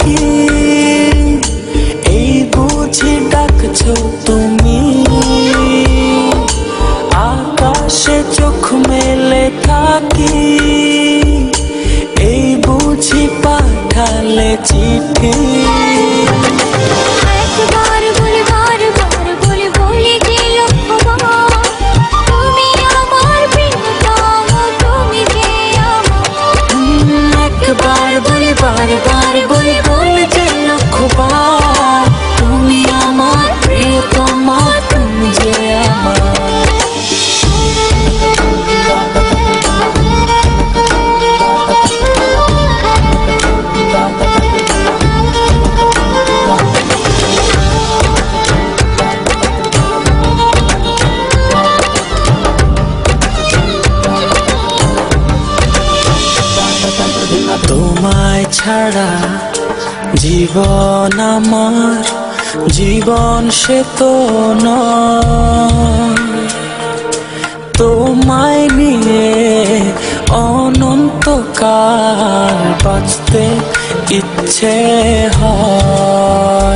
থাকি, এই বুঝি ডাকছো তুমি। আকাশে চোখ মেলে থাকি, এই বুঝি পাঠালে চিঠি। বারবার বলে বলে যে লক্ষবার, তুমি আমার প্রিয়তমা, তুমি যে আমার। তোমায় ছাড়া জীবন আমার, জীবন সে তো নয়। তোমায় নিয়ে অনন্তকাল বাঁচতে ইচ্ছে হয়।